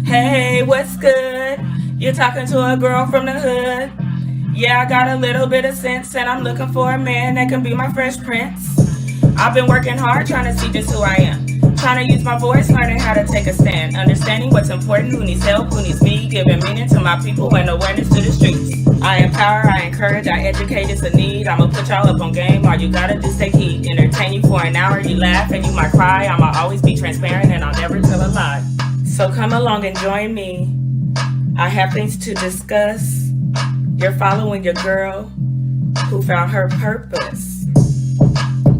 Hey, what's good? You're talking to a girl from the hood. Yeah, I got a little bit of sense, and I'm looking for a man that can be my fresh prince. I've been working hard trying to see just who I am. Trying to use my voice, learning how to take a stand. Understanding what's important, who needs help, who needs me. Giving meaning to my people and awareness to the streets. I empower, I encourage, I educate, it's a need. I'ma put y'all up on game. All you gotta do is take heed. Entertain you for an hour, you laugh and you might cry. I'ma always be transparent and I'll never tell a lie. So come along and join me. I have things to discuss. You're following your girl who found her purpose.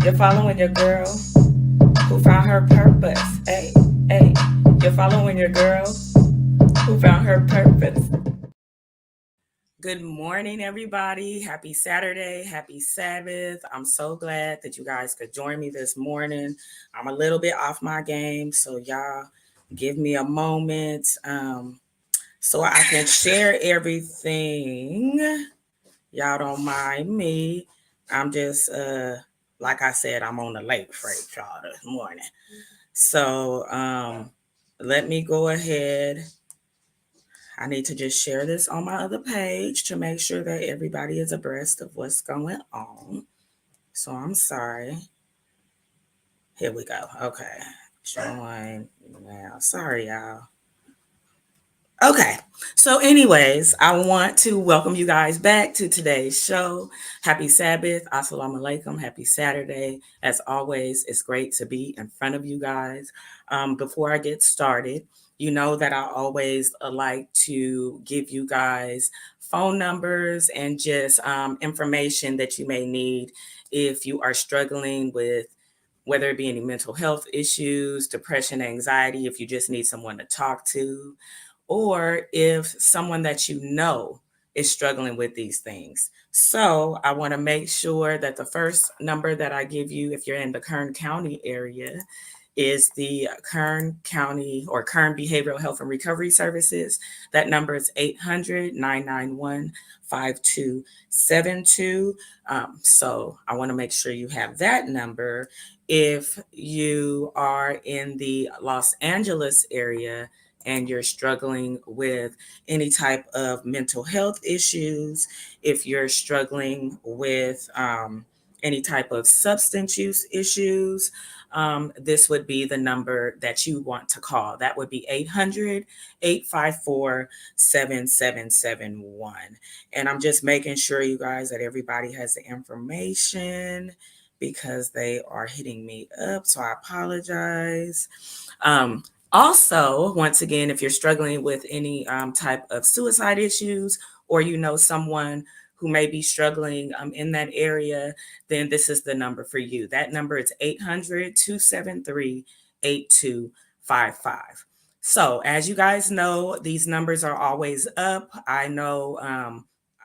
You're following your girl who found her purpose. Hey, hey. You're following your girl who found her purpose. Good morning, everybody. Happy Saturday. Happy Sabbath. I'm so glad that you guys could join me this morning. I'm a little bit off my game, so y'all give me a moment so I can share everything. Y'all don't mind me. I'm just, like I said, I'm on the lake freight, y'all, this morning. So let me go ahead. I need to just share this on my other page to make sure that everybody is abreast of what's going on. So I'm sorry. Here we go. Okay. Join now. Sorry, y'all. Okay. So, anyways, I want to welcome you guys back to today's show. Happy Sabbath. Assalamu alaikum. Happy Saturday. As always, it's great to be in front of you guys. Before I get started, you know that I always like to give you guys phone numbers and just information that you may need if you are struggling with whether it be any mental health issues, depression, anxiety, if you just need someone to talk to, or if someone that you know is struggling with these things. So I want to make sure that the first number that I give you, if you're in the Kern County area, is the Kern County or Kern Behavioral Health and Recovery Services. That number is 800-991-5272. So I want to make sure you have that number. If you are in the Los Angeles area, and you're struggling with any type of mental health issues, if you're struggling with any type of substance use issues, this would be the number that you want to call. That would be 800-854-7771. And I'm just making sure, you guys, that everybody has the information because they are hitting me up. So I apologize. Also, once again, if you're struggling with any type of suicide issues or you know someone who may be struggling in that area, then this is the number for you. That number is 800-273-8255. So, as you guys know, these numbers are always up. I know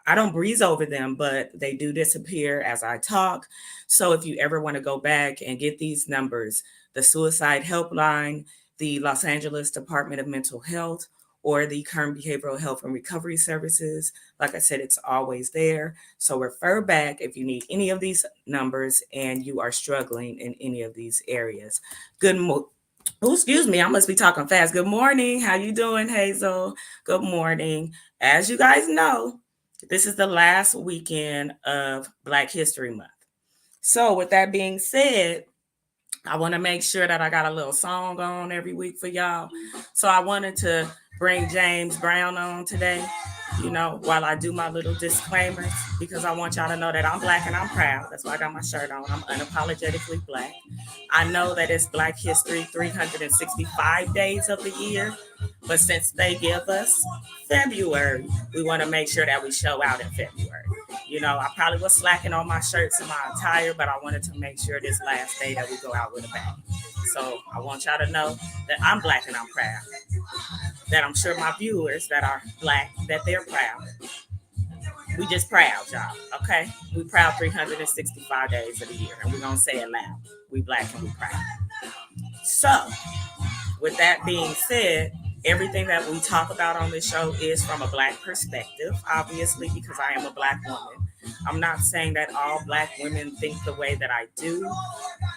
I don't breeze over them, but they do disappear as I talk. So, if you ever want to go back and get these numbers, the suicide helpline, the Los Angeles Department of Mental Health, or the Kern Behavioral Health and Recovery Services. Like I said, it's always there. So refer back if you need any of these numbers and you are struggling in any of these areas. Oh, excuse me, I must be talking fast. Good morning. How you doing, Hazel? Good morning. As you guys know, this is the last weekend of Black History Month. So with that being said, I want to make sure that I got a little song on every week for y'all. So I wanted to bring James Brown on today, while I do my little disclaimers, because I want y'all to know that I'm Black and I'm proud. That's why I got my shirt on. I'm unapologetically Black. I know that it's Black History 365 days of the year, but since they give us February, we want to make sure that we show out in February. I probably was slacking on my shirts and my attire, but I wanted to make sure this last day that we go out with a bang. So I want y'all to know that I'm Black and I'm proud. That I'm sure my viewers that are Black, that they're proud. We just proud, y'all. Okay? We proud 365 days of the year. And we're going to say it loud. We Black and we proud. So, with that being said, everything that we talk about on this show is from a Black perspective, obviously, because I am a Black woman. I'm not saying that all Black women think the way that I do,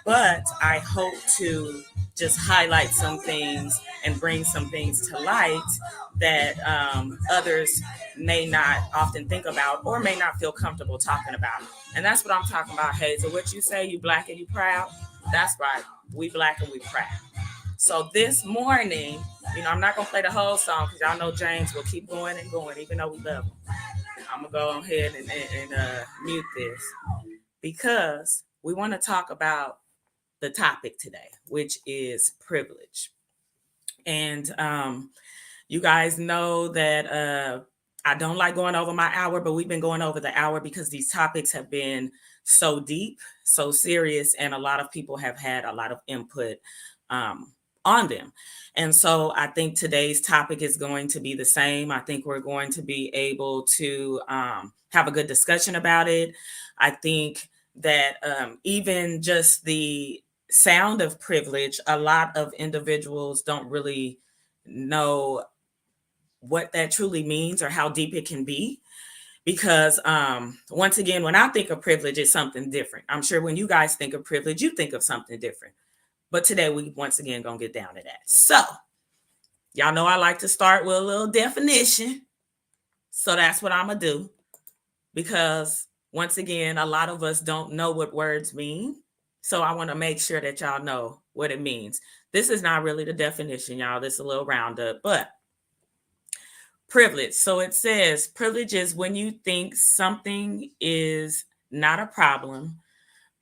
but I hope to just highlight some things and bring some things to light that others may not often think about or may not feel comfortable talking about. And that's what I'm talking about, Hazel. What you say, you black and you proud? That's right. We black and we proud. So this morning, I'm not gonna play the whole song because y'all know James will keep going and going, even though we love him. I'm gonna go ahead and mute this because we want to talk about the topic today, which is privilege. And you guys know that I don't like going over my hour, but we've been going over the hour because these topics have been so deep, so serious, and a lot of people have had a lot of input on them. And so I think today's topic is going to be the same. I think we're going to be able to have a good discussion about it. I think that even just the sound of privilege, a lot of individuals don't really know what that truly means or how deep it can be. Because once again, when I think of privilege, it's something different. I'm sure when you guys think of privilege, you think of something different. But today we once again gonna get down to that. So y'all know I like to start with a little definition. So that's what I'm gonna do. Because once again, a lot of us don't know what words mean. So I want to make sure that y'all know what it means. This is not really the definition, y'all. This is a little roundup, but privilege. So it says privilege is when you think something is not a problem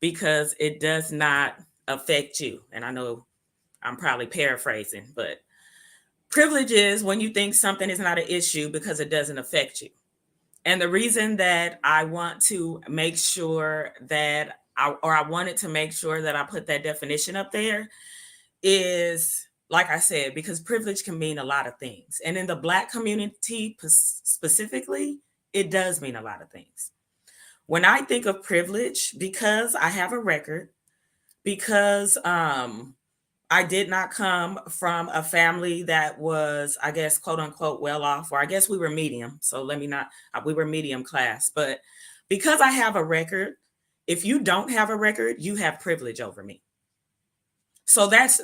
because it does not affect you. And I know I'm probably paraphrasing, but privilege is when you think something is not an issue because it doesn't affect you. And the reason that I want to make sure that I wanted to make sure that I put that definition up there is, like I said, because privilege can mean a lot of things. And in the Black community specifically, it does mean a lot of things. When I think of privilege, because I have a record, because I did not come from a family that was, I guess, quote unquote, well off, or I guess we were medium. So we were medium class. But because I have a record, if you don't have a record, you have privilege over me. So that's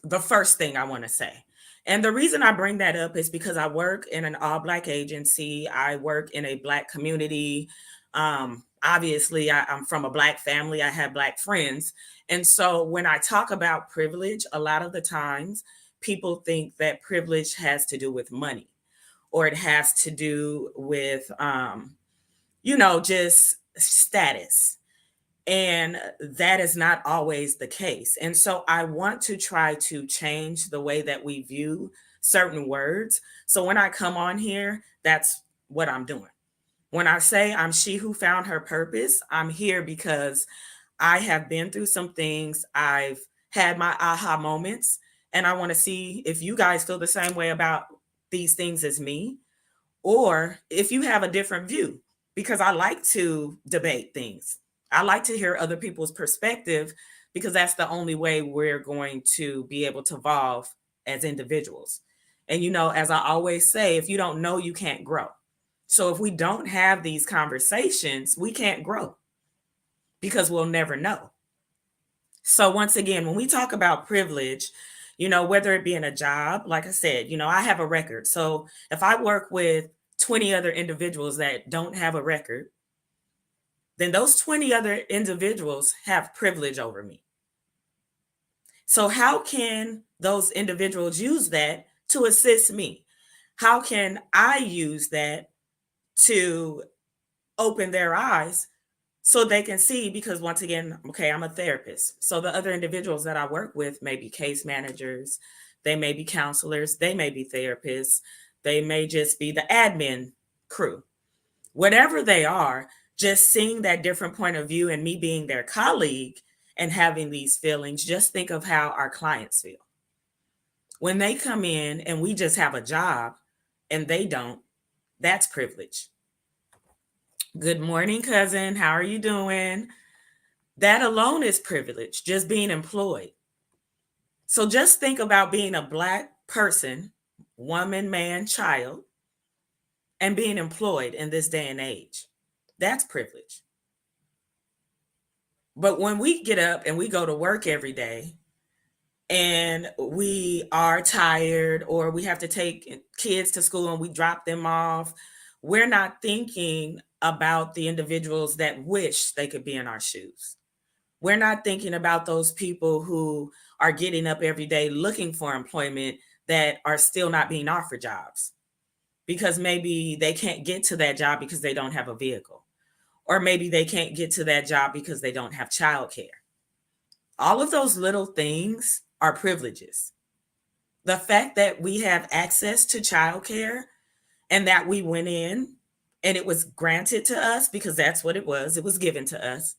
the first thing I want to say. And the reason I bring that up is because I work in an all Black agency. I work in a Black community. Obviously, I'm from a Black family. I have Black friends. And so when I talk about privilege, a lot of the times people think that privilege has to do with money, or it has to do with, just status. And that is not always the case. And so I want to try to change the way that we view certain words. So when I come on here, that's what I'm doing. When I say I'm she who found her purpose, I'm here because I have been through some things. I've had my aha moments, and I want to see if you guys feel the same way about these things as me, or if you have a different view, because I like to debate things. I like to hear other people's perspective because that's the only way we're going to be able to evolve as individuals. And, as I always say, if you don't know, you can't grow. So if we don't have these conversations, we can't grow because we'll never know. So once again, when we talk about privilege, whether it be in a job, like I said, I have a record. So if I work with 20 other individuals that don't have a record, then those 20 other individuals have privilege over me. So how can those individuals use that to assist me? How can I use that to open their eyes so they can see? Because once again, okay, I'm a therapist. So the other individuals that I work with may be case managers, they may be counselors, they may be therapists, they may just be the admin crew. Whatever they are, just seeing that different point of view and me being their colleague and having these feelings, just think of how our clients feel. When they come in and we just have a job and they don't, that's privilege. Good morning, cousin. How are you doing? That alone is privilege, just being employed. So just think about being a Black person, woman, man, child, and being employed in this day and age. That's privilege. But when we get up and we go to work every day, and we are tired, or we have to take kids to school and we drop them off, we're not thinking about the individuals that wish they could be in our shoes. We're not thinking about those people who are getting up every day looking for employment that are still not being offered jobs because maybe they can't get to that job because they don't have a vehicle, or maybe they can't get to that job because they don't have childcare. All of those little things are privileges. The fact that we have access to childcare and that we went in and it was granted to us because that's what it was given to us.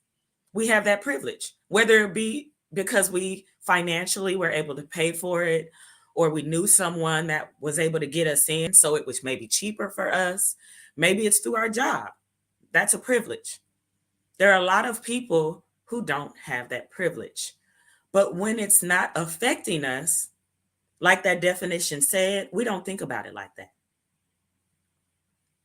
We have that privilege, whether it be because we financially were able to pay for it, or we knew someone that was able to get us in, so it was maybe cheaper for us. Maybe it's through our job. That's a privilege. There are a lot of people who don't have that privilege. But when it's not affecting us, like that definition said, we don't think about it like that.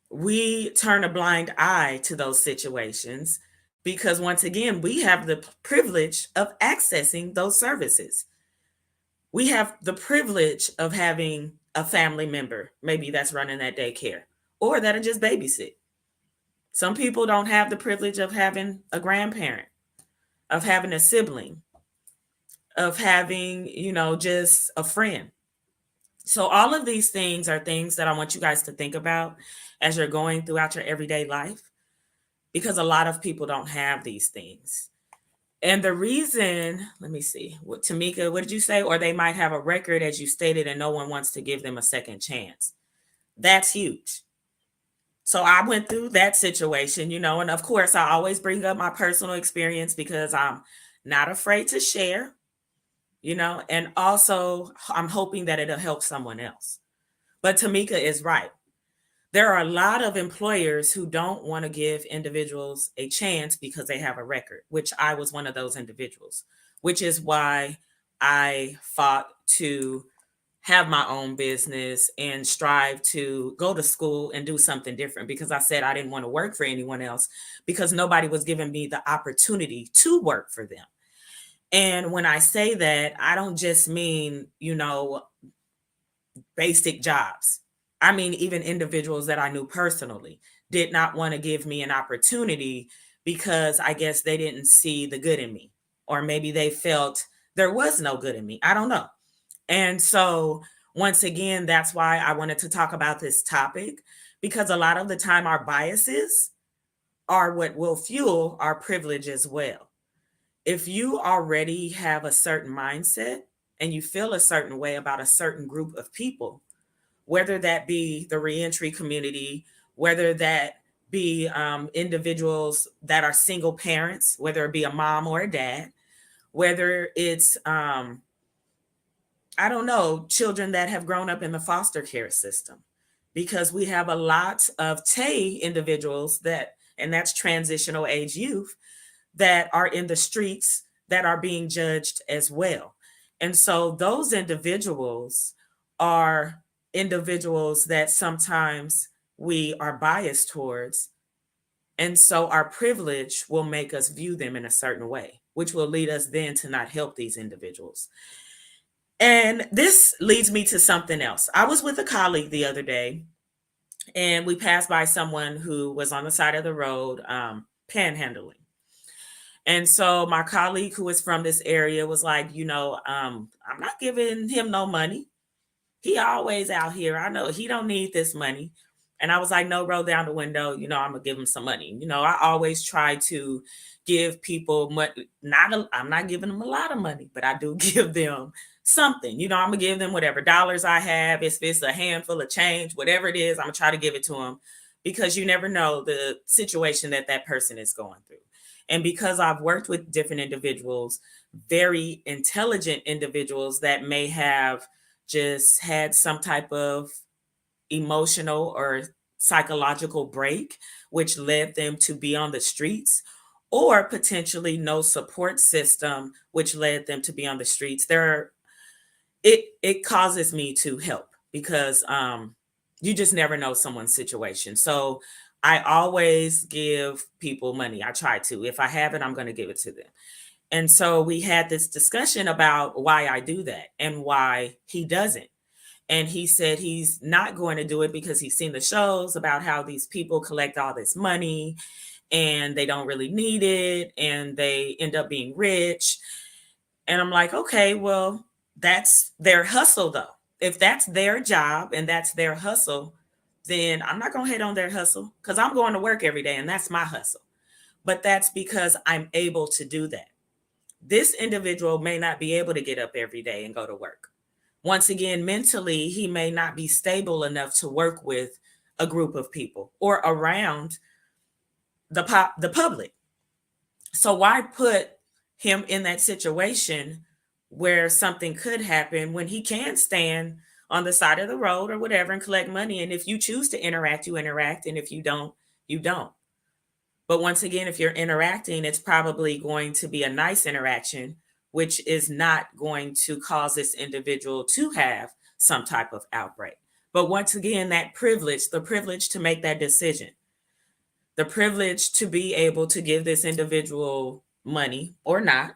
We turn a blind eye to those situations because, once again, we have the privilege of accessing those services. We have the privilege of having a family member, maybe that's running that daycare, or that'll just babysit. Some people don't have the privilege of having a grandparent, of having a sibling, of having, just a friend. So all of these things are things that I want you guys to think about as you're going throughout your everyday life, because a lot of people don't have these things. And the reason, let me see, what Tamika, what did you say? Or they might have a record, as you stated, and no one wants to give them a second chance. That's huge. So I went through that situation, and of course, I always bring up my personal experience because I'm not afraid to share, and also I'm hoping that it'll help someone else. But Tamika is right. There are a lot of employers who don't want to give individuals a chance because they have a record, which I was one of those individuals, which is why I fought to have my own business and strive to go to school and do something different, because I said I didn't want to work for anyone else because nobody was giving me the opportunity to work for them. And when I say that, I don't just mean, basic jobs. I mean, even individuals that I knew personally did not want to give me an opportunity because I guess they didn't see the good in me, or maybe they felt there was no good in me. I don't know. And so, once again, that's why I wanted to talk about this topic, because a lot of the time our biases are what will fuel our privilege as well. If you already have a certain mindset and you feel a certain way about a certain group of people, whether that be the reentry community, whether that be individuals that are single parents, whether it be a mom or a dad, whether it's, I don't know, children that have grown up in the foster care system, because we have a lot of TAY individuals and that's transitional age youth, that are in the streets that are being judged as well. And so those individuals are individuals that sometimes we are biased towards. And so our privilege will make us view them in a certain way, which will lead us then to not help these individuals. And this leads me to something else. I was with a colleague the other day, and we passed by someone who was on the side of the road panhandling. And so my colleague, who is from this area, was like, I'm not giving him no money. He always out here. I know he don't need this money. And I was like, no, roll down the window. I'm gonna give him some money. I always try to give people money. I'm not giving them a lot of money, but I do give them something. I'm gonna give them whatever dollars I have. If it's a handful of change, whatever it is, I'm gonna try to give it to them, because you never know the situation that person is going through. And because I've worked with different individuals, very intelligent individuals that may have just had some type of emotional or psychological break, which led them to be on the streets, or potentially no support system, which led them to be on the streets. It causes me to help, because you just never know someone's situation. So I always give people money. I try to. If I have it, I'm going to give it to them. And so we had this discussion about why I do that and why he doesn't. And he said he's not going to do it because he's seen the shows about how these people collect all this money and they don't really need it and they end up being rich. And I'm like, okay, well, that's their hustle though. If that's their job and that's their hustle, then I'm not going to hate on their hustle because I'm going to work every day and that's my hustle. But that's because I'm able to do that. This individual may not be able to get up every day and go to work. Once again, mentally, he may not be stable enough to work with a group of people or around the public. So why put him in that situation where something could happen when he can stand on the side of the road or whatever and collect money? And if you choose to interact, you interact. And if you don't, you don't. But once again, if you're interacting, it's probably going to be a nice interaction, which is not going to cause this individual to have some type of outbreak. But once again, that privilege, the privilege to make that decision, the privilege to be able to give this individual money or not,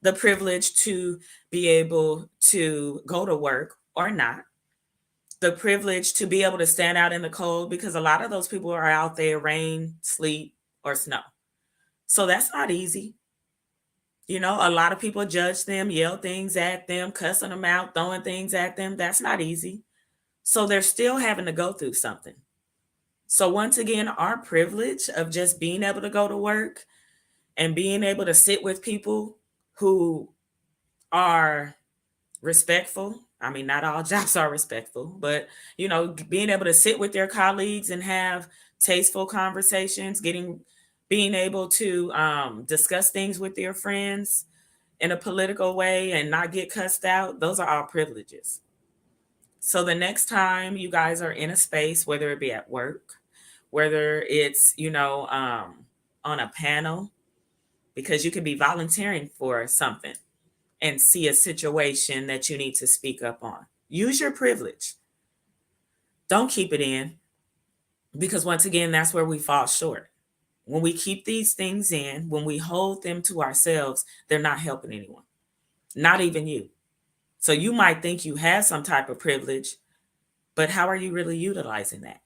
the privilege to be able to go to work or not, the privilege to be able to stand out in the cold, because a lot of those people are out there, rain, sleet, or snow. So that's not easy. You know, a lot of people judge them, yell things at them, cussing them out, throwing things at them. That's not easy. So they're still having to go through something. So once again, our privilege of just being able to go to work and being able to sit with people who are respectful. I mean, not all jobs are respectful, but you know, being able to sit with their colleagues and have tasteful conversations, being able to discuss things with their friends in a political way and not get cussed out, those are all privileges. So the next time you guys are in a space, whether it be at work, whether it's, on a panel, because you could be volunteering for something and see a situation that you need to speak up on. Use your privilege. Don't keep it in, because once again, that's where we fall short. When we keep these things in, when we hold them to ourselves, they're not helping anyone, not even you. So you might think you have some type of privilege, but how are you really utilizing that?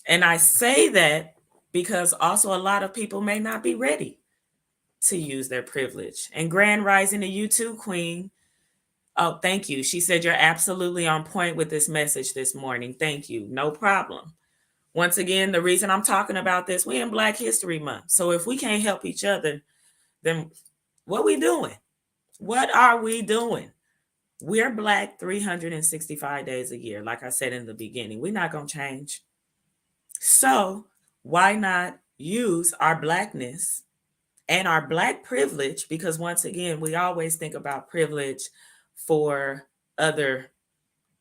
And I say that because also a lot of people may not be ready to use their privilege. And grand rising to you too, Queen. Oh, thank you. She said you're absolutely on point with this message this morning. Thank you. No problem. Once again, the reason I'm talking about this, we're in Black History Month. So if we can't help each other, then what we doing? What are we doing? We're Black 365 days a year. Like I said in the beginning, we're not going to change. So why not use our Blackness and our Black privilege? Because once again, we always think about privilege for other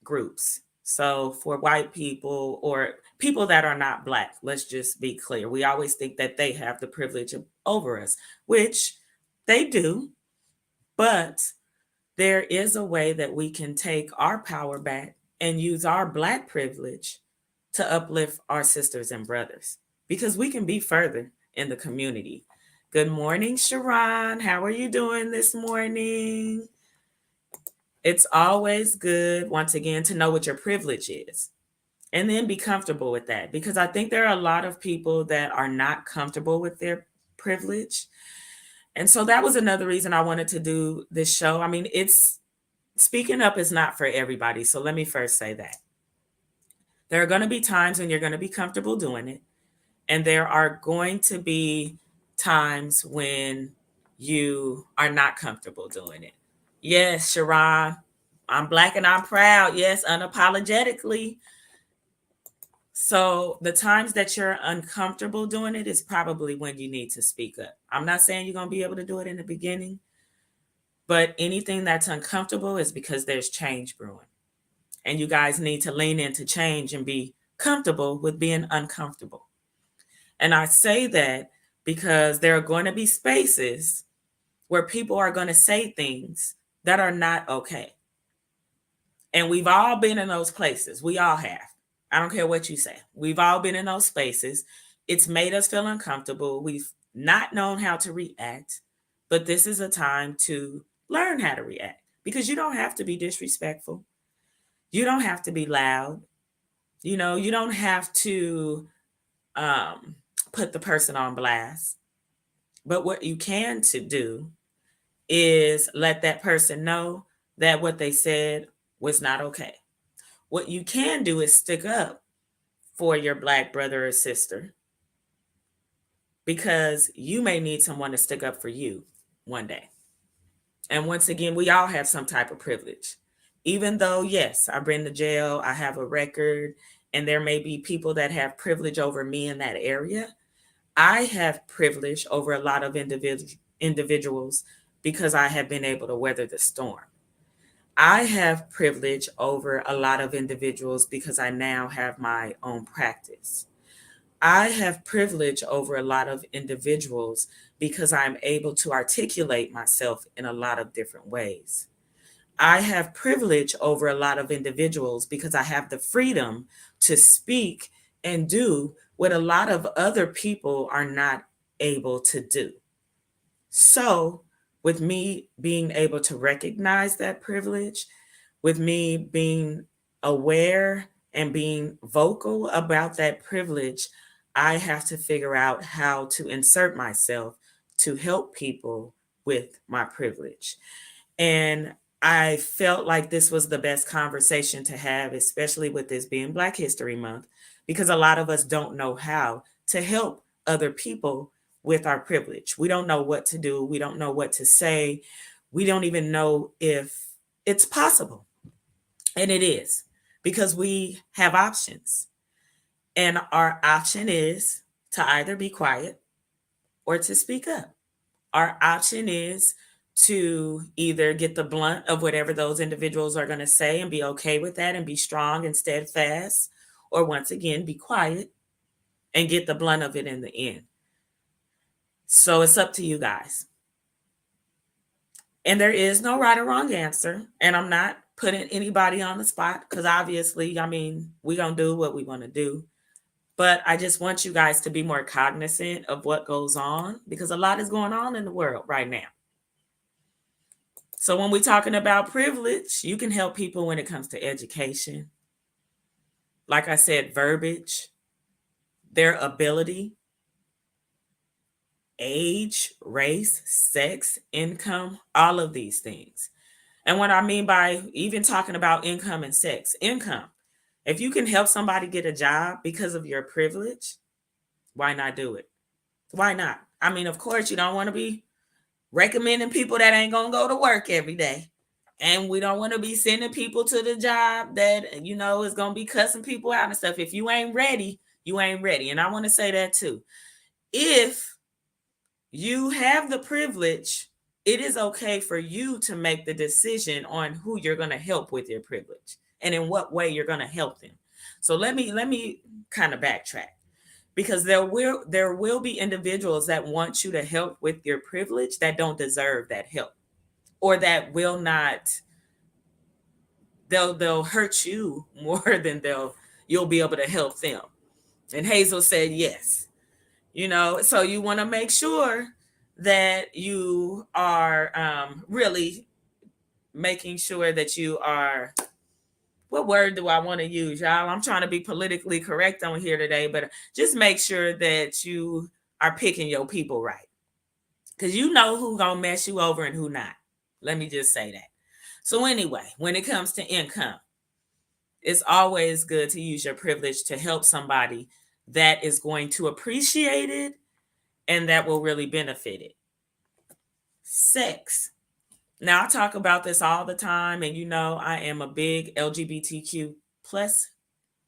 groups. So for white people or people that are not Black, let's just be clear. We always think that they have the privilege over us, which they do. But there is a way that we can take our power back and use our Black privilege to uplift our sisters and brothers, because we can be further in the community. Good morning, Sharon. How are you doing this morning? It's always good, once again, to know what your privilege is and then be comfortable with that, because I think there are a lot of people that are not comfortable with their privilege. And so that was another reason I wanted to do this show. I mean, speaking up is not for everybody. So let me first say that. There are going to be times when you're going to be comfortable doing it. And there are going to be times when you are not comfortable doing it. Yes, Sharon, I'm Black and I'm proud. Yes, unapologetically. So the times that you're uncomfortable doing it is probably when you need to speak up. I'm not saying you're going to be able to do it in the beginning, but anything that's uncomfortable is because there's change brewing. And you guys need to lean into change and be comfortable with being uncomfortable. And I say that because there are going to be spaces where people are going to say things that are not okay. And we've all been in those places. We all have. I don't care what you say. We've all been in those spaces. It's made us feel uncomfortable. We've not known how to react, But this is a time to learn how to react because you don't have to be disrespectful. You don't have to be loud. You don't have to um, put the person on blast. But what you can to do is let that person know that what they said was not okay. What you can do is stick up for your Black brother or sister because you may need someone to stick up for you one day. And once again, we all have some type of privilege. Even though, yes, I've been to jail, I have a record, and there may be people that have privilege over me in that area. I have privilege over a lot of individuals because I have been able to weather the storm. I have privilege over a lot of individuals because I now have my own practice. I have privilege over a lot of individuals because I'm able to articulate myself in a lot of different ways. I have privilege over a lot of individuals because I have the freedom to speak and do what a lot of other people are not able to do. So, with me being able to recognize that privilege, with me being aware and being vocal about that privilege, I have to figure out how to insert myself to help people with my privilege. And I felt like this was the best conversation to have, especially with this being Black History Month, because a lot of us don't know how to help other people with our privilege. We don't know what to do. We don't know what to say. We don't even know if it's possible. And it is because we have options. And our option is to either be quiet or to speak up. Our option is to either get the blunt of whatever those individuals are going to say and be okay with that and be strong and steadfast, or once again, be quiet and get the blunt of it in the end. So it's up to you guys. And there is no right or wrong answer. And I'm not putting anybody on the spot because obviously, we're going to do what we want to do. But I just want you guys to be more cognizant of what goes on because a lot is going on in the world right now. So when we're talking about privilege, you can help people when it comes to education. Like I said, verbiage, their ability, age, race, sex, income, all of these things. And what I mean by even talking about income and sex, income. If you can help somebody get a job because of your privilege, why not do it? Why not? Of course, you don't want to be recommending people that ain't going to go to work every day. And we don't want to be sending people to the job that, is going to be cussing people out and stuff. If you ain't ready, you ain't ready. And I want to say that too. If you have the privilege, it is okay for you to make the decision on who you're going to help with your privilege and in what way you're going to help them. So let me kind of backtrack because there will be individuals that want you to help with your privilege that don't deserve that help or that will not, they'll hurt you more than you'll be able to help them. And Hazel said yes. So you want to make sure that you are really making sure that you are, what word do I want to use, y'all? I'm trying to be politically correct on here today, but just make sure that you are picking your people right. Because you know who's going to mess you over and who not. Let me just say that. So anyway, when it comes to income, it's always good to use your privilege to help somebody that is going to appreciate it and that will really benefit it. Sex. Now, I talk about this all the time, and I am a big LGBTQ plus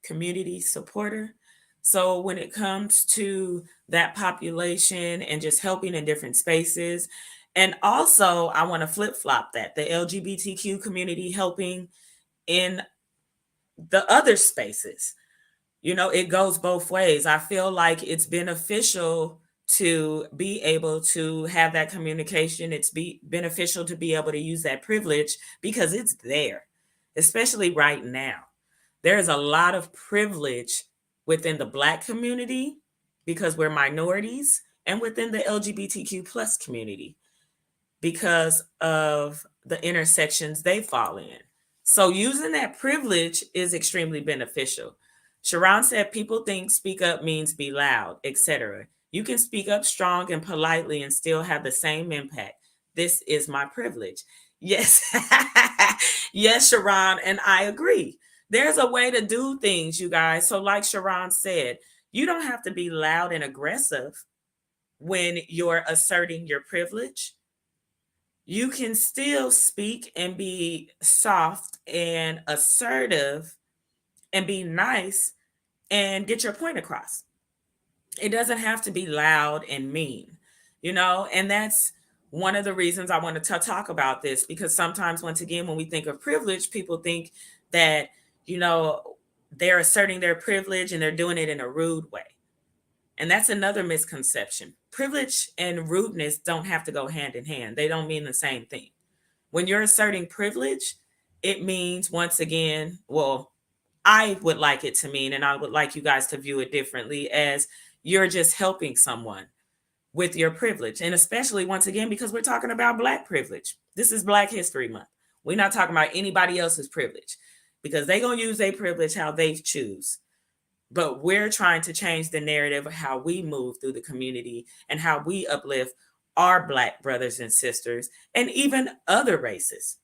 community supporter. So when it comes to that population and just helping in different spaces, and also I want to flip-flop that, the LGBTQ community helping in the other spaces. It goes both ways. I feel like it's beneficial to be able to have that communication. It's beneficial to be able to use that privilege because it's there, especially right now. There is a lot of privilege within the Black community because we're minorities and within the LGBTQ plus community. because of the intersections they fall in. So using that privilege is extremely beneficial. Sharon said people think speak up means be loud, etc. You can speak up strong and politely and still have the same impact. This is my privilege. Yes. Yes, Sharon, and I agree. There's a way to do things, you guys. So, like Sharon said, you don't have to be loud and aggressive when you're asserting your privilege. You can still speak and be soft and assertive and be nice and get your point across. It doesn't have to be loud and mean, and that's one of the reasons I wanted to talk about this, because sometimes, once again, when we think of privilege, people think that, you know, they're asserting their privilege and they're doing it in a rude way. And that's another misconception. Privilege and rudeness don't have to go hand in hand. They don't mean the same thing. When you're asserting privilege, it means, once again, well, I would like it to mean, and I would like you guys to view it differently, as you're just helping someone with your privilege. And especially, once again, because we're talking about Black privilege. This is Black History Month. We're not talking about anybody else's privilege, because they're going to use their privilege how they choose. But we're trying to change the narrative of how we move through the community and how we uplift our Black brothers and sisters and even other races.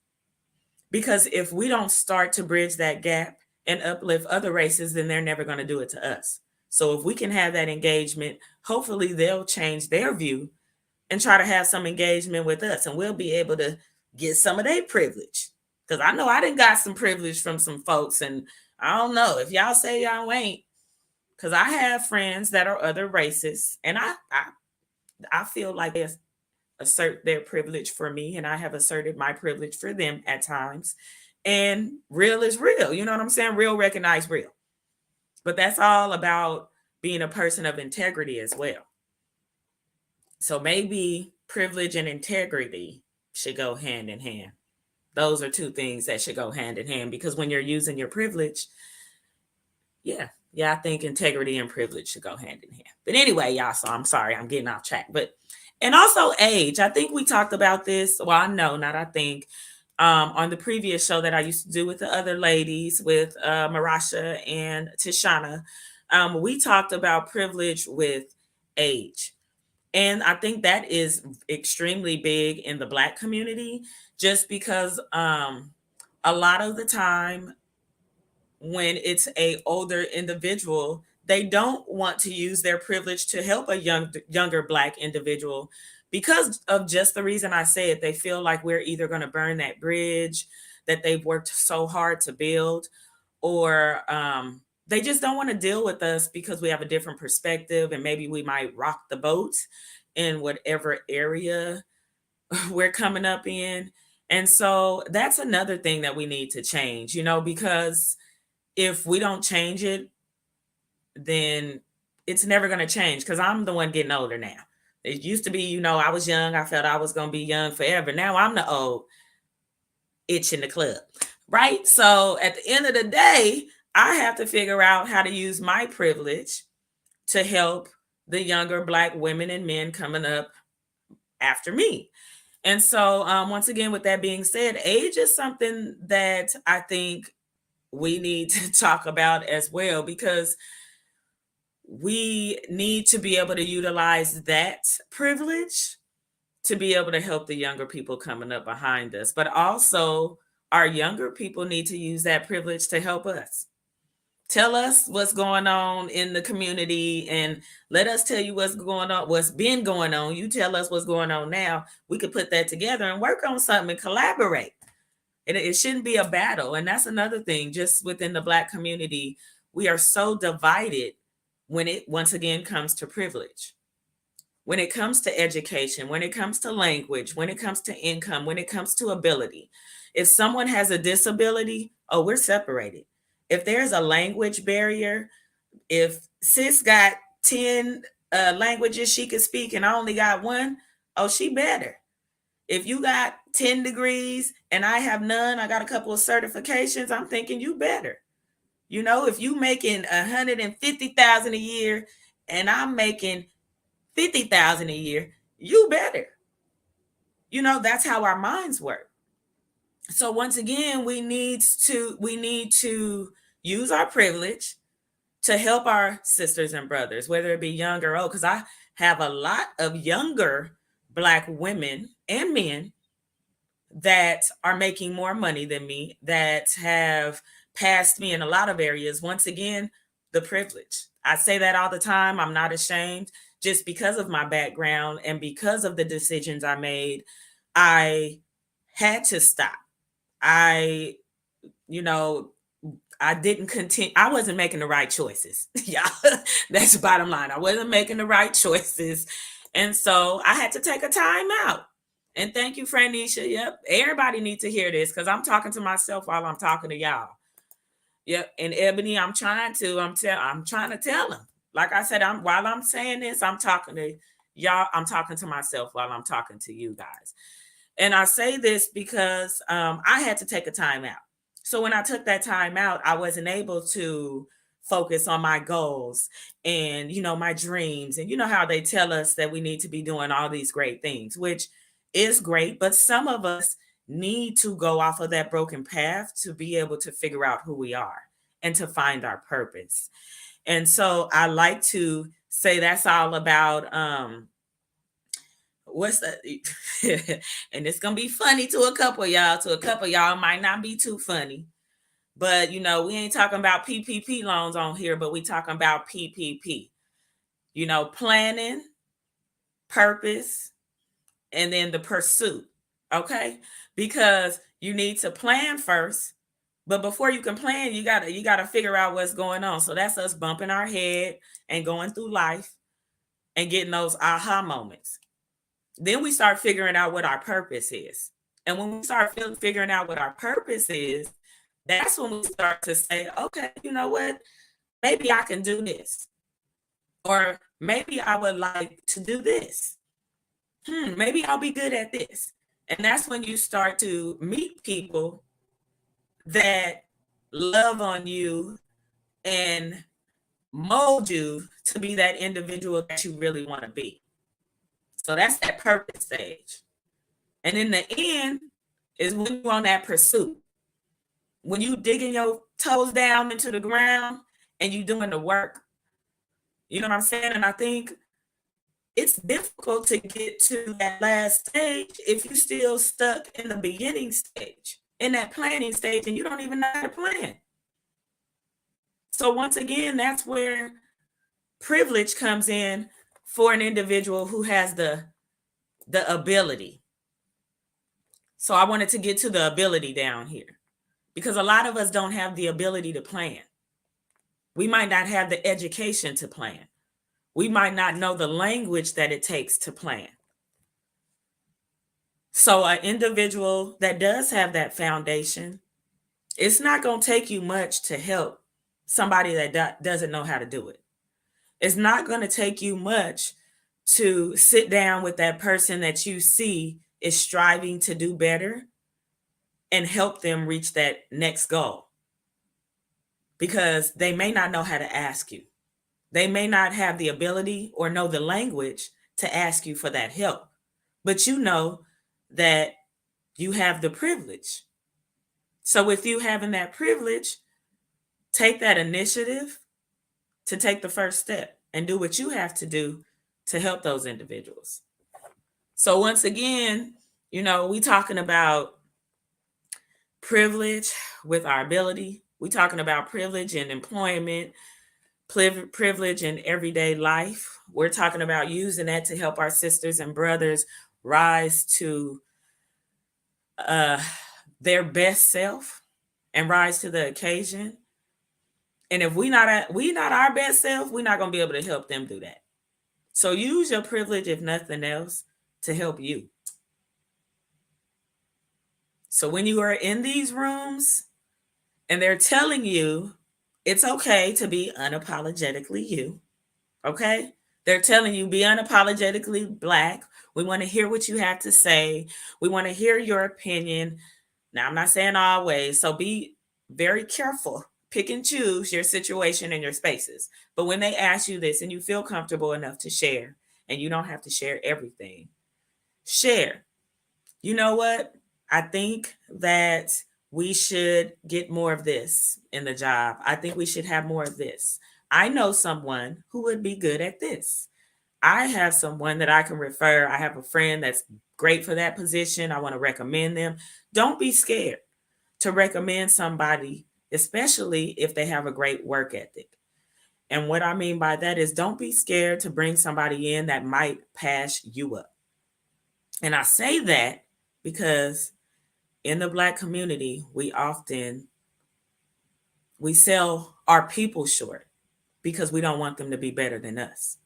Because if we don't start to bridge that gap and uplift other races, then they're never going to do it to us. So if we can have that engagement, hopefully they'll change their view and try to have some engagement with us, and we'll be able to get some of their privilege. Because I know I done got some privilege from some folks, and I don't know if y'all say y'all ain't, because I have friends that are other races, and I feel like they assert their privilege for me, and I have asserted my privilege for them at times. And real is real. You know what I'm saying? Real recognize real. But that's all about being a person of integrity as well. So maybe privilege and integrity should go hand in hand. Those are two things that should go hand in hand, because when you're using your privilege, I think integrity and privilege should go hand in hand. But anyway, y'all, so I'm sorry, I'm getting off track. And also age. I think we talked about this. Well, I know, not I think, on the previous show that I used to do with the other ladies, with Marasha and Tishana. We talked about privilege with age. And I think that is extremely big in the Black community, just because a lot of the time when it's a older individual, they don't want to use their privilege to help a younger Black individual, because of just the reason I said. They feel like we're either going to burn that bridge that they've worked so hard to build, or they just don't want to deal with us because we have a different perspective, and maybe we might rock the boat in whatever area we're coming up in. And so that's another thing that we need to change, because if we don't change it, then it's never going to change, because I'm the one getting older now. It used to be, I was young. I felt I was going to be young forever. Now I'm the old itch in the club, right? So at the end of the day, I have to figure out how to use my privilege to help the younger Black women and men coming up after me. And so once again, with that being said, age is something that I think we need to talk about as well, because we need to be able to utilize that privilege to be able to help the younger people coming up behind us. But also, our younger people need to use that privilege to help us. Tell us what's going on in the community, and let us tell you what's going on, what's been going on. You tell us what's going on now. We could put that together and work on something and collaborate. It shouldn't be a battle. And that's another thing, just within the Black community, we are so divided when it once again comes to privilege. When it comes to education, when it comes to language, when it comes to income, when it comes to ability. If someone has a disability, oh, we're separated. If there's a language barrier, if sis got 10 languages she could speak and I only got one, oh, she better. If you got 10 degrees and I have none, I got a couple of certifications, I'm thinking you better. If you making 150,000 a year and I'm making 50,000 a year, you better. That's how our minds work. So once again, we need to use our privilege to help our sisters and brothers, whether it be young or old, because I have a lot of younger Black women and men that are making more money than me, that have passed me in a lot of areas. Once again, the privilege. I say that all the time. I'm not ashamed. Just because of my background and because of the decisions I made, I had to stop. I, you know, I didn't continue. I wasn't making the right choices. Yeah, that's the bottom line. I wasn't making the right choices. And so I had to take a time out. And thank you, Franisha. Yep. Everybody needs to hear this because I'm talking to myself while I'm talking to y'all. Yep. And Ebony, I'm trying to tell them. Like I said, while I'm saying this, I'm talking to y'all. I'm talking to myself while I'm talking to you guys. And I say this because I had to take a time out. So when I took that time out, I wasn't able to focus on my goals and, my dreams. And you know how they tell us that we need to be doing all these great things, which is great. But some of us need to go off of that broken path to be able to figure out who we are and to find our purpose. And so I like to say that's all about what's that? And it's gonna be funny to a couple of y'all. To a couple of y'all, it might not be too funny. But we ain't talking about PPP loans on here, but we talking about PPP. Planning, purpose, and then the pursuit. Okay? Because you need to plan first, but before you can plan, you gotta figure out what's going on. So that's us bumping our head and going through life and getting those aha moments. Then we start figuring out what our purpose is. And when we start figuring out what our purpose is, that's when we start to say, okay, you know what? Maybe I can do this. Or maybe I would like to do this. Maybe I'll be good at this. And that's when you start to meet people that love on you and mold you to be that individual that you really want to be. So that's that purpose stage. And in the end is when you're on that pursuit. When you digging your toes down into the ground and you doing the work. You know what I'm saying? And I think it's difficult to get to that last stage if you're still stuck in the beginning stage, in that planning stage, and you don't even know how to plan. So once again, that's where privilege comes in for an individual who has the ability. So I wanted to get to the ability down here because a lot of us don't have the ability to plan. We might not have the education to plan. We might not know the language that it takes to plan. So an individual that does have that foundation, it's not going to take you much to help somebody that doesn't know how to do it. It's not going to take you much to sit down with that person that you see is striving to do better and help them reach that next goal. Because they may not know how to ask you. They may not have the ability or know the language to ask you for that help. But you know that you have the privilege. So with you having that privilege, take that initiative to take the first step and do what you have to do to help those individuals. So once again, we talking about privilege with our ability. We talking about privilege in employment, privilege in everyday life. We're talking about using that to help our sisters and brothers rise to their best self and rise to the occasion. And if we not our best self, we're not going to be able to help them do that. So use your privilege, if nothing else, to help you. So when you are in these rooms and they're telling you it's okay to be unapologetically you, okay? They're telling you be unapologetically Black. We want to hear what you have to say. We want to hear your opinion. Now, I'm not saying always, so be very careful. Pick and choose your situation and your spaces. But when they ask you this and you feel comfortable enough to share, and you don't have to share everything, share. You know what? I think that we should get more of this in the job. I think we should have more of this. I know someone who would be good at this. I have someone that I can refer. I have a friend that's great for that position. I want to recommend them. Don't be scared to recommend somebody, especially if they have a great work ethic. And what I mean by that is don't be scared to bring somebody in that might pass you up. And I say that because in the Black community, we sell our people short because we don't want them to be better than us.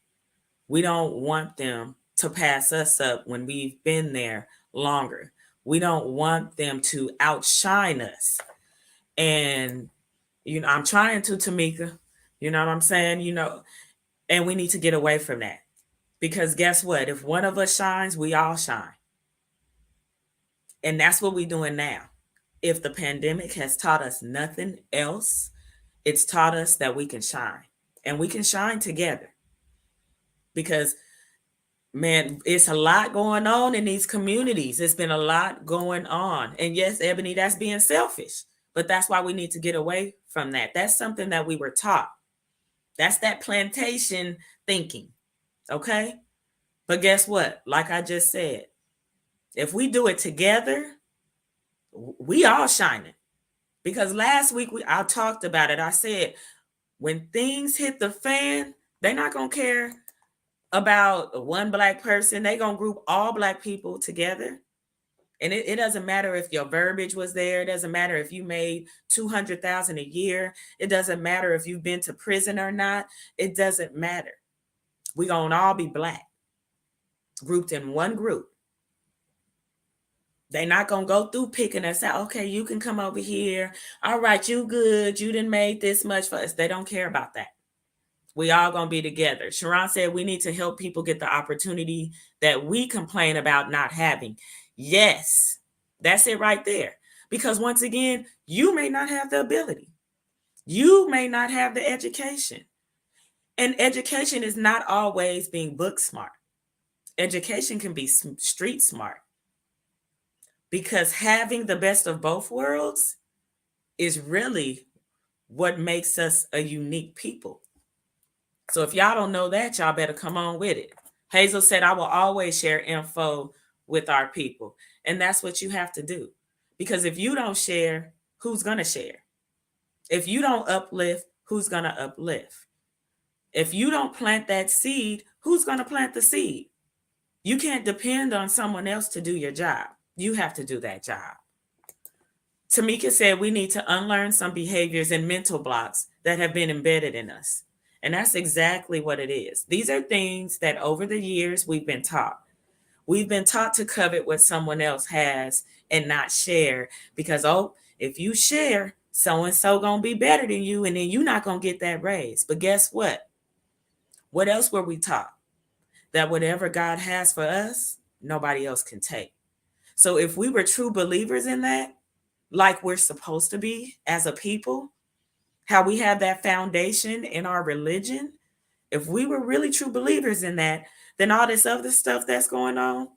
We don't want them to pass us up when we've been there longer. We don't want them to outshine us. And I'm trying to, Tamika, you know what I'm saying? And we need to get away from that. Because guess what? If one of us shines, we all shine. And that's what we're doing now. If the pandemic has taught us nothing else, it's taught us that we can shine. And we can shine together. Because, man, it's a lot going on in these communities. It's been a lot going on. And yes, Ebony, that's being selfish. But that's why we need to get away from that. That's something that we were taught. That's that plantation thinking. Okay? But guess what? Like I just said, if we do it together, we all shining. Because last week I talked about it. I said, when things hit the fan, they're not going to care about one Black person. They're going to group all Black people together. And it doesn't matter if your verbiage was there. It doesn't matter if you made $200,000 a year. It doesn't matter if you've been to prison or not. It doesn't matter. We're going to all be Black, grouped in one group. They're not going to go through picking us out. Okay, you can come over here. All right, you good. You didn't make this much for us. They don't care about that. We all going to be together. Sharon said we need to help people get the opportunity that we complain about not having. Yes, that's it right there. Because once again, you may not have the ability. You may not have the education. And education is not always being book smart. Education can be street smart. Because having the best of both worlds is really what makes us a unique people. So if y'all don't know that, y'all better come on with it. Hazel said, I will always share info with our people. And that's what you have to do. Because if you don't share, who's going to share? If you don't uplift, who's going to uplift? If you don't plant that seed, who's going to plant the seed? You can't depend on someone else to do your job. You have to do that job. Tamika said we need to unlearn some behaviors and mental blocks that have been embedded in us. And that's exactly what it is. These are things that over the years we've been taught. We've been taught to covet what someone else has and not share because, if you share, so-and-so going to be better than you and then you're not going to get that raise. But guess what? What else were we taught? That whatever God has for us, nobody else can take. So if we were true believers in that, like we're supposed to be as a people, how we have that foundation in our religion, if we were really true believers in that, then all this other stuff that's going on,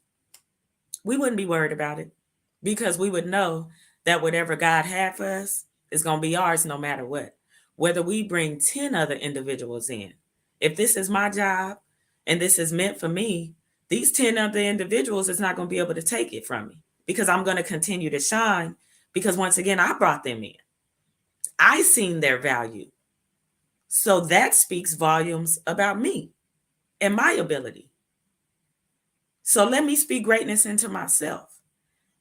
we wouldn't be worried about it because we would know that whatever God had for us is going to be ours no matter what. Whether we bring 10 other individuals in. If this is my job and this is meant for me, these 10 other individuals is not going to be able to take it from me because I'm going to continue to shine because once again, I brought them in. I seen their value. So that speaks volumes about me and my ability. So let me speak greatness into myself.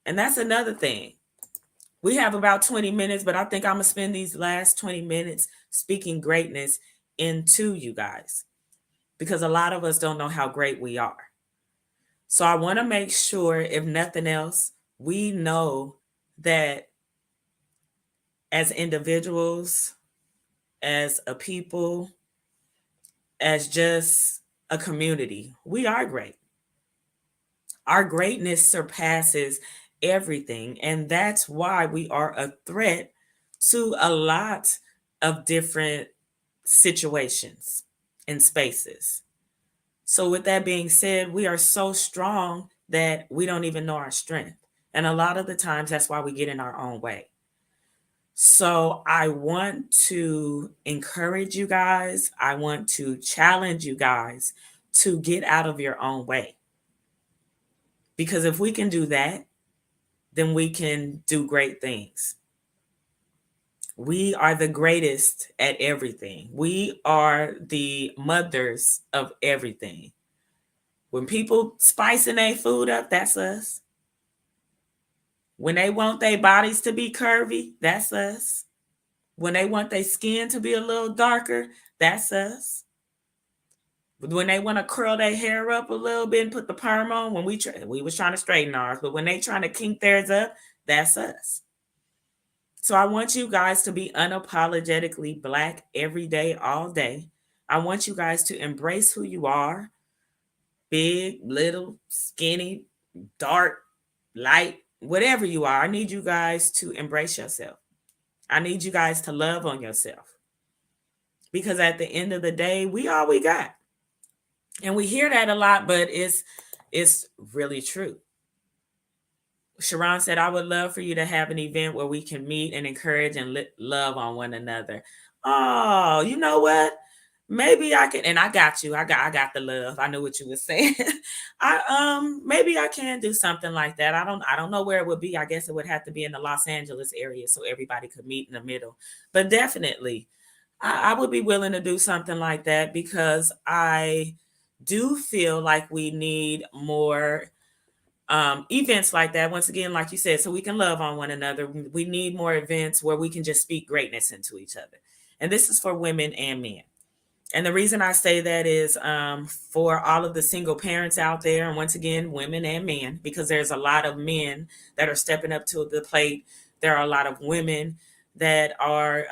And that's another thing. We have about 20 minutes, but I think I'm going to spend these last 20 minutes speaking greatness into you guys because a lot of us don't know how great we are. So I want to make sure, if nothing else, we know that as individuals, as a people, as just a community, we are great. Our greatness surpasses everything. And that's why we are a threat to a lot of different situations and spaces. So with that being said, we are so strong that we don't even know our strength. And a lot of the times that's why we get in our own way. So I want to encourage you guys. I want to challenge you guys to get out of your own way. Because if we can do that, then we can do great things. We are the greatest at everything. We are the mothers of everything. When people spicing their food up, that's us. When they want their bodies to be curvy, that's us. When they want their skin to be a little darker, that's us. When they want to curl their hair up a little bit and put the perm on, when we was trying to straighten ours, but when they trying to kink theirs up, that's us. So I want you guys to be unapologetically Black every day, all day. I want you guys to embrace who you are, big, little, skinny, dark, light, whatever you are. I need you guys to embrace yourself. I need you guys to love on yourself. Because at the end of the day, we all we got. And we hear that a lot, but it's really true. Sharon said, I would love for you to have an event where we can meet and encourage and love on one another. Oh, you know what? Maybe I can, and I got you. I got the love. I knew what you were saying. Maybe I can do something like that. I don't know where it would be. I guess it would have to be in the Los Angeles area so everybody could meet in the middle. But definitely, I would be willing to do something like that because I do feel like we need more events like that. Once again, like you said, so we can love on one another. We need more events where we can just speak greatness into each other. And this is for women and men. And the reason I say that is for all of the single parents out there, and once again, women and men, because there's a lot of men that are stepping up to the plate. There are a lot of women that are,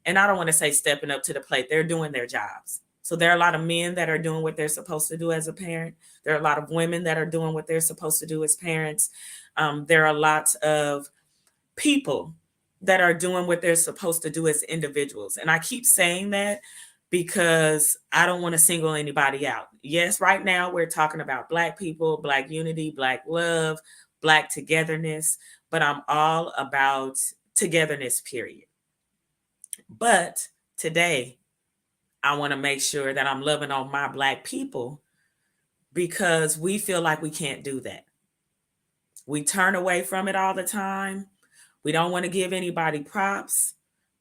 and I don't want to say stepping up to the plate, they're doing their jobs. So there are a lot of men that are doing what they're supposed to do as a parent. There are a lot of women that are doing what they're supposed to do as parents. There are lots of people that are doing what they're supposed to do as individuals. And I keep saying that because I don't want to single anybody out. Yes, right now we're talking about Black people, Black unity, Black love, Black togetherness, but I'm all about togetherness, period. But today, I want to make sure that I'm loving on my Black people because we feel like we can't do that. We turn away from it all the time. We don't want to give anybody props,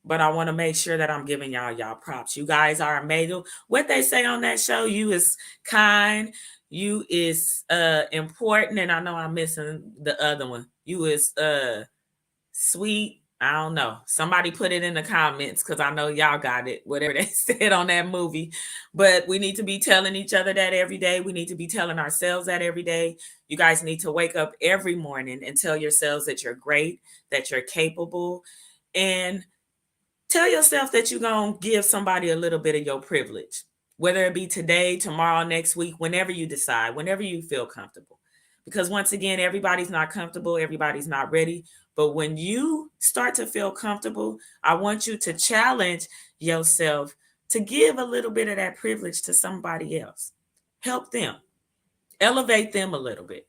but I want to make sure that I'm giving y'all props. You guys are amazing. What they say on that show, you is kind, you is important, and I know I'm missing the other one. You is sweet. I don't know. Somebody put it in the comments because I know y'all got it, whatever they said on that movie. But we need to be telling each other that every day. We need to be telling ourselves that every day. You guys need to wake up every morning and tell yourselves that you're great, that you're capable, and tell yourself that you're going to give somebody a little bit of your privilege, whether it be today, tomorrow, next week, whenever you decide, whenever you feel comfortable. Because once again, everybody's not comfortable, everybody's not ready. But when you start to feel comfortable, I want you to challenge yourself to give a little bit of that privilege to somebody else. Help them, elevate them a little bit.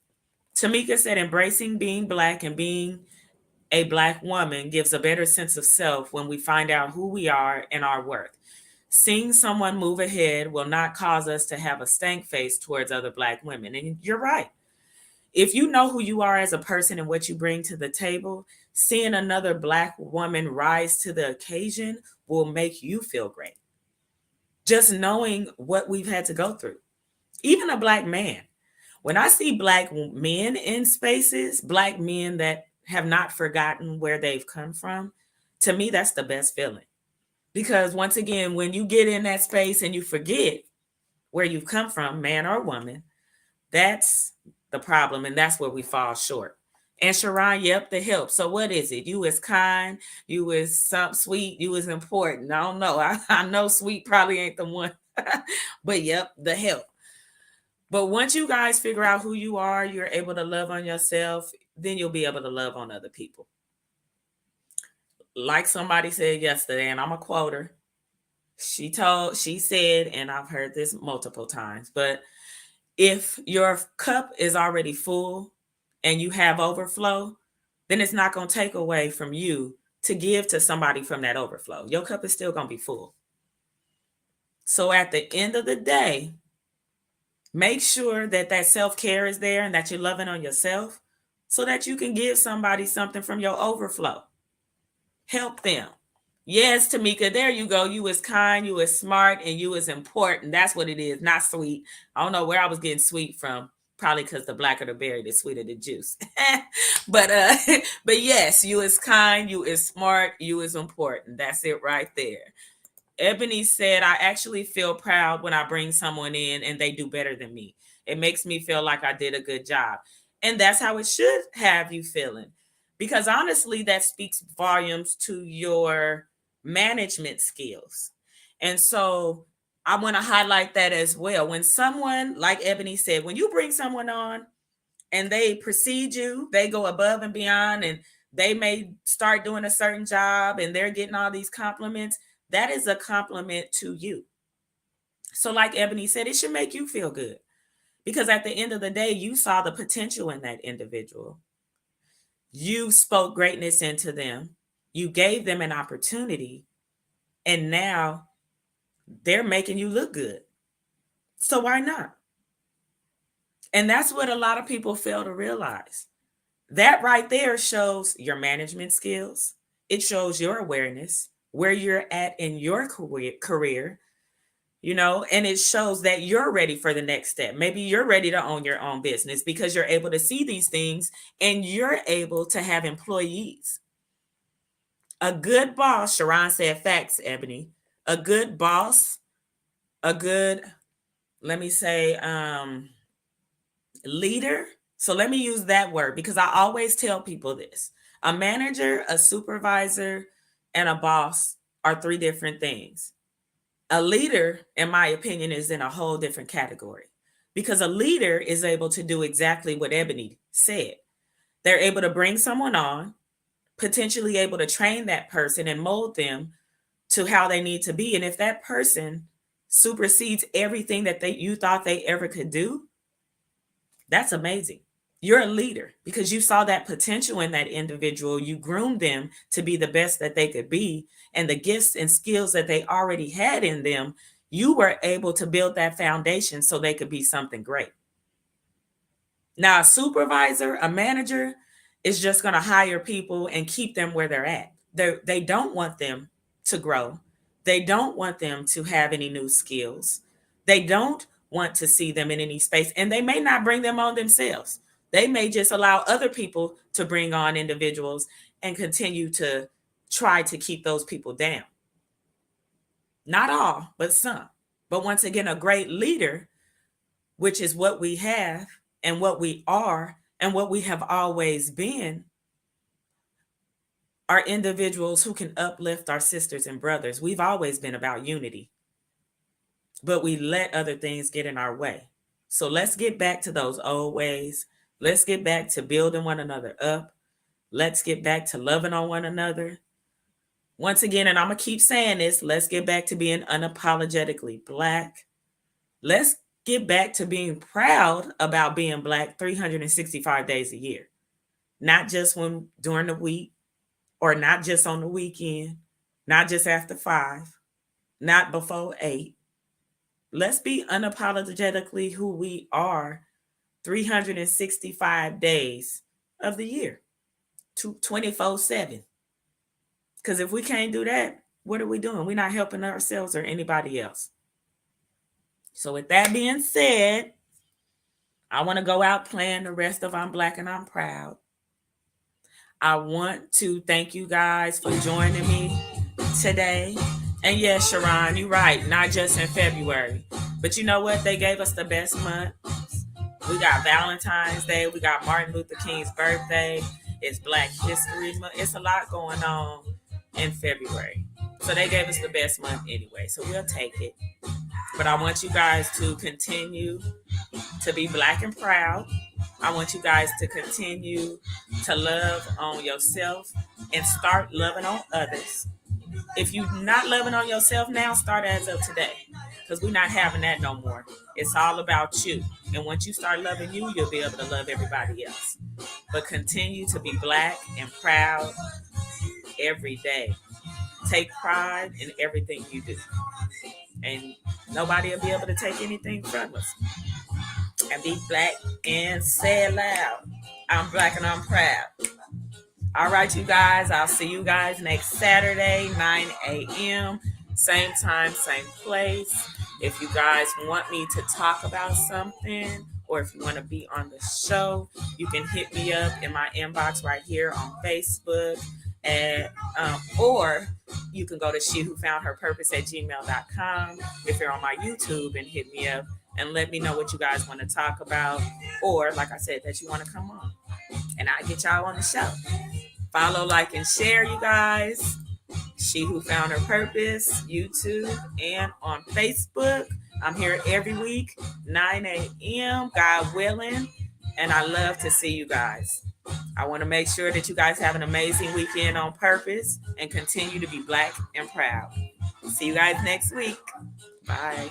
Tamika said, embracing being Black and being a Black woman gives a better sense of self when we find out who we are and our worth. Seeing someone move ahead will not cause us to have a stank face towards other Black women. And you're right. If you know who you are as a person and what you bring to the table, seeing another Black woman rise to the occasion will make you feel great. Just knowing what we've had to go through. Even a Black man. When I see Black men in spaces, Black men that have not forgotten where they've come from, to me, that's the best feeling. Because once again, when you get in that space and you forget where you've come from, man or woman, that's the problem. And that's where we fall short. And Sharon, yep, the help. So what is it? You is kind, you is some sweet, you is important. I don't know. I know sweet probably ain't the one. But yep, the help. But once you guys figure out who you are, you're able to love on yourself, then you'll be able to love on other people. Like somebody said yesterday, and I'm a quoter. She said, and I've heard this multiple times, but if your cup is already full and you have overflow, then it's not going to take away from you to give to somebody from that overflow. Your cup is still going to be full. So at the end of the day, make sure that that self-care is there and that you're loving on yourself so that you can give somebody something from your overflow. Help them. Yes, Tamika, there you go. You is kind, you is smart, and you is important. That's what it is, not sweet. I don't know where I was getting sweet from. Probably because the blacker the berry, the sweeter the juice. but but yes, you is kind, you is smart, you is important. That's it right there. Ebony said, I actually feel proud when I bring someone in and they do better than me. It makes me feel like I did a good job. And that's how it should have you feeling. Because honestly, that speaks volumes to your management skills. And so I want to highlight that as well. When someone, like Ebony said, when you bring someone on and they precede you, they go above and beyond, and they may start doing a certain job and they're getting all these compliments, that is a compliment to you. So like Ebony said, it should make you feel good because at the end of the day, you saw the potential in that individual. You spoke greatness into them. You gave them an opportunity, and now they're making you look good. So why not? And that's what a lot of people fail to realize. That right there shows your management skills. It shows your awareness, where you're at in your career, and it shows that you're ready for the next step. Maybe you're ready to own your own business because you're able to see these things and you're able to have employees. A good boss, Sharon said facts, Ebony. A good boss, a good, let me say, leader. So let me use that word because I always tell people this. A manager, a supervisor, and a boss are three different things. A leader, in my opinion, is in a whole different category because a leader is able to do exactly what Ebony said. They're able to bring someone on, potentially able to train that person and mold them to how they need to be. And if that person supersedes everything that you thought they ever could do, that's amazing. You're a leader because you saw that potential in that individual. You groomed them to be the best that they could be, and the gifts and skills that they already had in them, you were able to build that foundation so they could be something great. Now, a supervisor, a manager is just going to hire people and keep them where they're at. They don't want them to grow. They don't want them to have any new skills. They don't want to see them in any space, and they may not bring them on themselves. They may just allow other people to bring on individuals and continue to try to keep those people down. Not all, but some. But once again, a great leader, which is what we have and what we are and what we have always been, are individuals who can uplift our sisters and brothers. We've always been about unity, but we let other things get in our way. So let's get back to those old ways. Let's get back to building one another up. Let's get back to loving on one another. Once again, and I'm going to keep saying this, let's get back to being unapologetically Black. Let's get back to being proud about being Black 365 days a year. Not just during the week, or not just on the weekend, not just after 5, not before 8. Let's be unapologetically who we are 365 days of the year, 24/7. Because if we can't do that, what are we doing? We're not helping ourselves or anybody else. So with that being said, I want to go out playing the rest of I'm Black and I'm Proud. I want to thank you guys for joining me today. And yes, Sharon, you're right. Not just in February. But you know what? They gave us the best month. We got Valentine's Day. We got Martin Luther King's birthday. It's Black History Month. It's a lot going on in February. So they gave us the best month anyway. So we'll take it. But I want you guys to continue to be Black and proud. I want you guys to continue to love on yourself and start loving on others. If you're not loving on yourself now, start as of today, because we're not having that no more. It's all about you. And once you start loving you, you'll be able to love everybody else. but continue to be black and proud every day. Take pride in everything you do, and nobody will be able to take anything from us. And be black and say it loud. I'm black and I'm proud. All right, you guys. I'll see you guys next Saturday, 9 a.m. Same time, same place. If you guys want me to talk about something, or if you want to be on the show, you can hit me up in my inbox right here on Facebook. And, or you can go to shewhofoundherpurpose at gmail.com if you're on my YouTube, and hit me up and let me know what you guys want to talk about. Or, like I said, that you want to come on. And I'll get y'all on the show. Follow, like, and share, you guys. She Who Found Her Purpose, YouTube, and on Facebook. I'm here every week, 9 a.m., God willing, and I love to see you guys. I want to make sure that you guys have an amazing weekend on purpose and continue to be black and proud. See you guys next week. Bye.